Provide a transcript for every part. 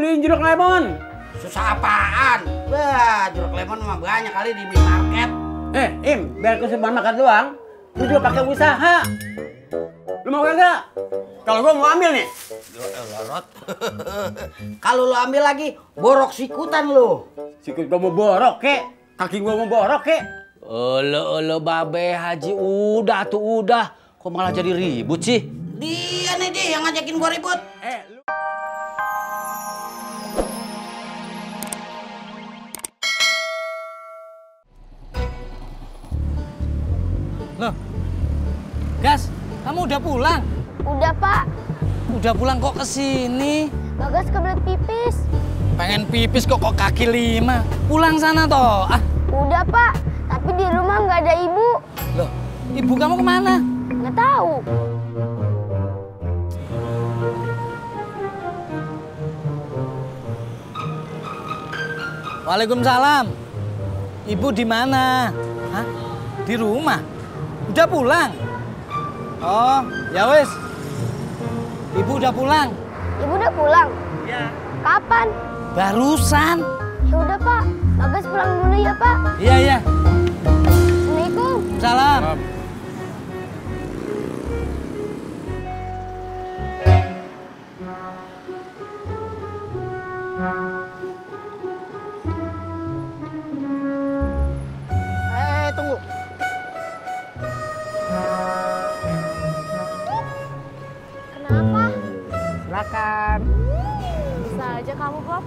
beliin jeruk lemon. Susah apaan? Wah, jeruk lemon mah banyak kali di minimarket. Im, biar kesubahan makan doang, lu juga pakai usaha. Lu mau kagak? Kalau gua mau ambil nih. Lorot. Kalau lu ambil lagi, borok sikutan lu. Sikut gua mau borok, kek. Kaki gua mau borok, kek. Olo babe haji udah tuh udah. Kok malah jadi ribut sih? Dia nih dia yang ngajakin gua ribut. Lu... Loh, Gas, kamu udah pulang? Udah, Pak. Udah pulang kok kesini? Bagas kebelet pipis. Pengen pipis kok kaki 5. Pulang sana toh. Ah. Udah, Pak. Tapi di rumah nggak ada ibu. Loh, ibu kamu kemana? Nggak tahu. Waalaikumsalam. Ibu di mana? Hah? Di rumah? Udah pulang? Oh, ya wes. Ibu udah pulang? Ibu udah pulang? Iya. Kapan? Barusan. Ya udah, Pak. Bagas pulang dulu ya, Pak. Iya, iya. Assalamualaikum. Salam. Tunggu. Kenapa? Silakan. Bisa aja kamu, Bob.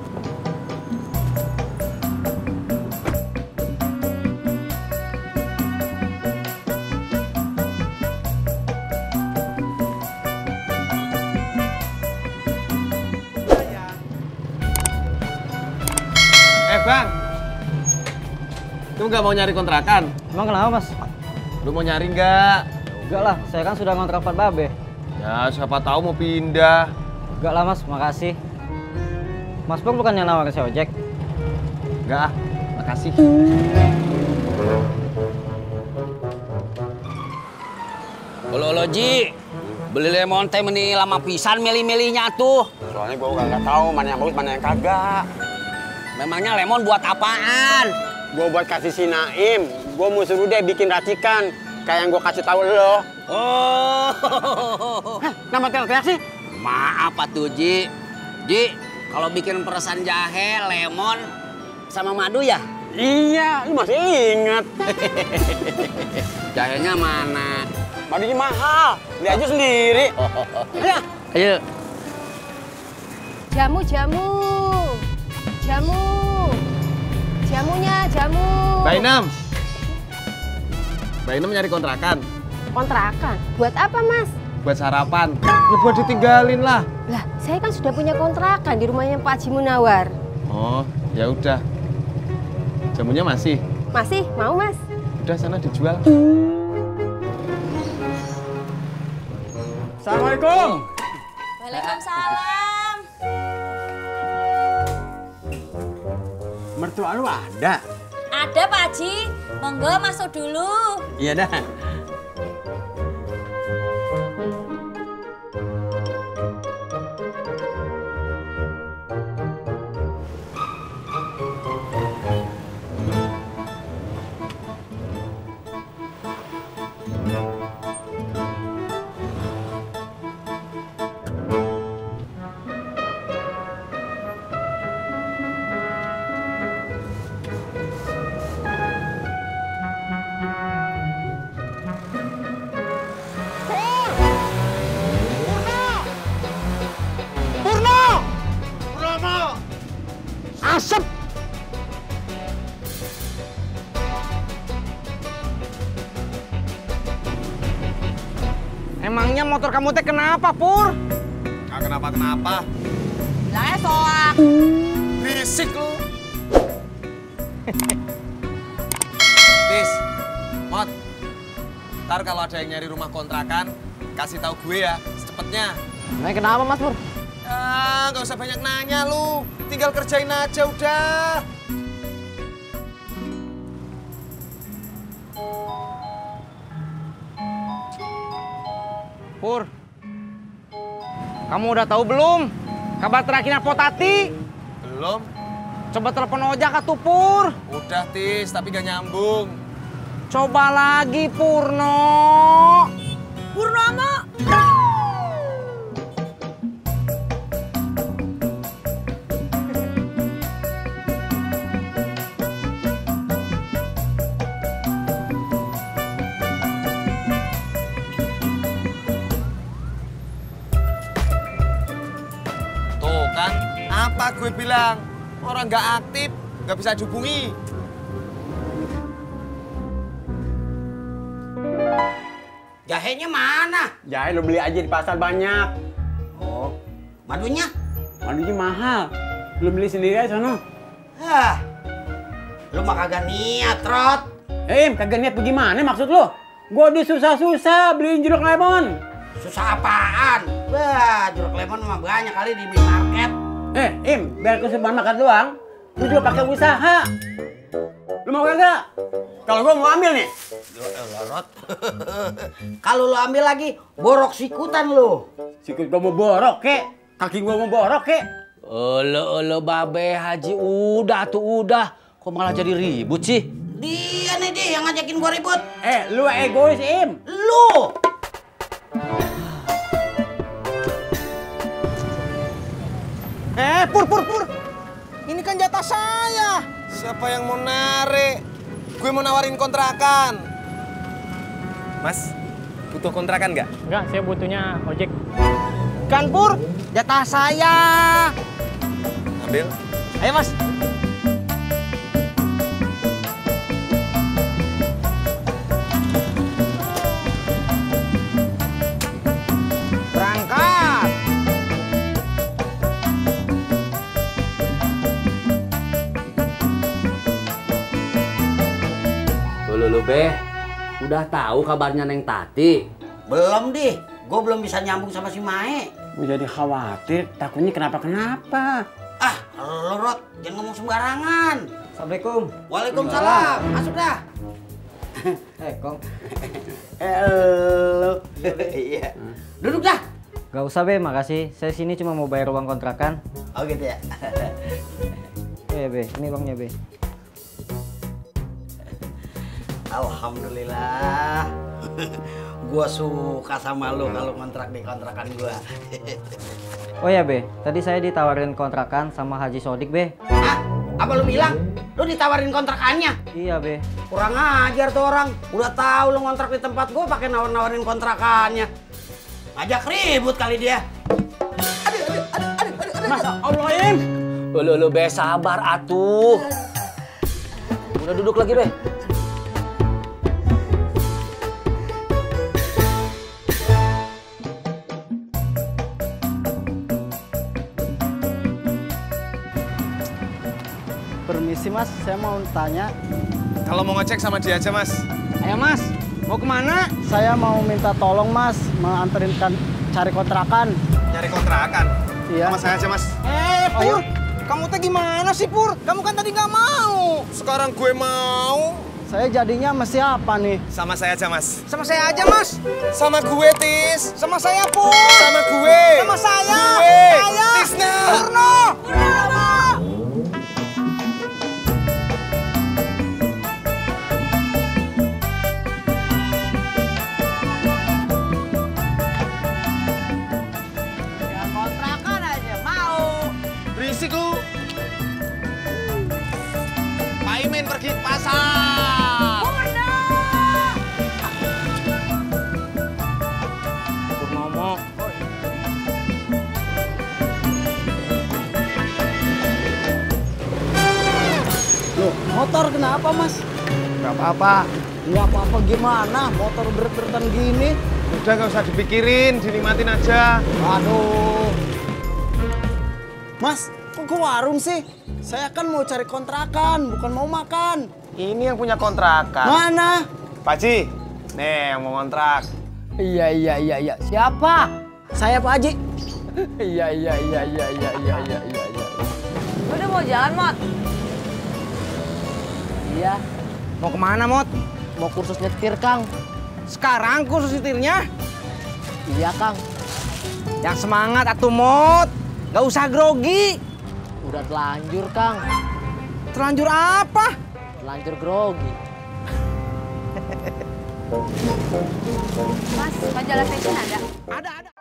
Bang, lu nggak mau nyari kontrakan? Emang kenapa, Mas? Lu mau nyari nggak? Enggak lah, saya kan sudah ngontrak tempat Babe. Ya, siapa tahu mau pindah. Enggak lah, Mas, makasih. Mas Pur bukan yang nawarin saya ojek? Enggak, makasih. Olo Ji, beli lemon teh meni lama pisan milih-milihnya tuh. Soalnya gua nggak tahu mana yang bagus, mana yang kagak. Memangnya lemon buat apaan? Gua buat kasih si Naim. Gua mau suruh dia bikin racikan kayak yang gua kasih tahu lo. Oh. Nama teriak sih? Maaf Pak Ji. Ji, kalau bikin peresan jahe, lemon, sama madu ya? Iya, lu masih ingat. Jahenya mana? Madunya mahal, beli aja sendiri. Ayo. Ayo. Jamu. Jamunya, jamu. Mbak Inem. Mbak Inem nyari kontrakan. Kontrakan? Buat apa, Mas? Buat sarapan. Ya buat ditinggalin lah. Lah, saya kan sudah punya kontrakan di rumahnya Pak Haji Munawar. Oh, ya udah. Jamunya masih? Masih? Mau, Mas? Udah sana dijual. Assalamualaikum. Waalaikumsalam. Mertua lu ada? Ada Pak Haji, monggo masuk dulu. Iya dah. Asap. Emangnya motor kamu teh kenapa, Pur? Nggak kenapa-kenapa. Bilangnya soak. Berisik lu. Tis, Mot. Ntar kalau ada yang nyari rumah kontrakan, kasih tahu gue ya, secepetnya. Nah, kenapa, Mas Pur? Ah, nggak usah banyak nanya lu. Tinggal kerjain aja udah. Pur, kamu udah tahu belum kabar terakhirnya Potati? Belum. Coba telepon ojek atuh Pur. Udah, Tis, tapi gak nyambung. Coba lagi Purno. Purnomo. Tuh kan, apa gue bilang? Orang gak aktif, gak bisa dihubungi. Jahenya mana? Jahe lo beli aja di pasar banyak. Oh, madunya? Madunya mahal. Lo beli sendiri aja sono. Hah, lu mah kagak niat, Rot. Kagak niat bagaimana maksud lo? Gua udah susah-susah beliin jeruk lemon. Susah apaan? Wah, jeruk lemon mah banyak kali di minimarket. Biar kesubahan makan doang, lu juga pakai usaha. Lu mau kagak? Kalau gua mau ambil nih. Rot. Kalau lu ambil lagi, borok sikutan lu. Sikut gua mau borok, kek. Kaki gua mau borok, kek. Elo babe Haji, udah tuh udah. Kok malah jadi ribut sih? Dia nih dia yang ngajakin gua ribut. Lu egois, Im. Lu. Pur. Ini kan jatah saya. Siapa yang mau narik? Gue mau nawarin kontrakan. Mas, butuh kontrakan nggak? Enggak, saya butuhnya ojek. Kan Pur, jatah saya. Ambil. Ayo Mas. Berangkat. Lu Be, udah tahu kabarnya Neng Tati? Belum deh, gue belum bisa nyambung sama si Mae. Gue jadi khawatir, takutnya kenapa-kenapa. Ah, lu Rot, jangan ngomong sembarangan. Assalamualaikum. Waalaikumsalam, masuk dah. Kong. Halo. Iya. Duduk dah. Gak usah Be, makasih. Saya sini cuma mau bayar uang kontrakan. Oh gitu ya. Iya Be, ini uangnya Be. Alhamdulillah. Gua suka sama lu kalau ngontrak di kontrakan gua. Oh ya Be, tadi saya ditawarin kontrakan sama Haji Sodik Be. Hah? Apa lu bilang? Lu ditawarin kontrakannya? Iya Be. Kurang ajar tuh orang. Udah tahu lu ngontrak di tempat gua pakai nawar-nawarin kontrakannya. Ngajak ribut kali dia. Masa Allah, Im. Lu Be, sabar atuh. Udah duduk lagi Be. Permisi Mas, saya mau tanya. Kalau mau ngecek sama dia aja, Mas. Ayo Mas, mau kemana? Saya mau minta tolong Mas, menganterin cari kontrakan. Nyari kontrakan. Iya. Sama saya aja, Mas. Pur, kamu teh gimana sih Pur? Kamu kan tadi nggak mau. Sekarang gue mau. Saya jadinya sama siapa nih? Sama saya aja, Mas. Sama saya aja Mas. Sama gue, Tis. Sama saya Pur. Sama gue. Sama saya. Gue. Saya. Tisna. Purno. Kontrakan aja mau. Berisik lu. Pak Imin pergi ke pasar. Purnomo. Loh, motor kenapa Mas? Gak apa-apa. Nggak apa-apa gimana? Motor berat-beratan gini. Udah gak usah dipikirin, dinikmatin aja. Aduh. Mas, kok ke warung sih? Saya kan mau cari kontrakan, bukan mau makan. Ini yang punya kontrakan. Mana? Pak Haji, nih yang mau kontrak. Iya. Siapa? Saya Pak Haji. Iya. Udah mau jalan, Mot? Iya. Mau kemana, Mot? Mau kursus nyetir, Kang. Sekarang kursus nyetirnya? Iya, Kang. Yang semangat atuh, Mot. Gak usah grogi. Udah telanjur, Kang. Terlanjur apa? Telanjur grogi. Mas, majalah fashion ada? Ada.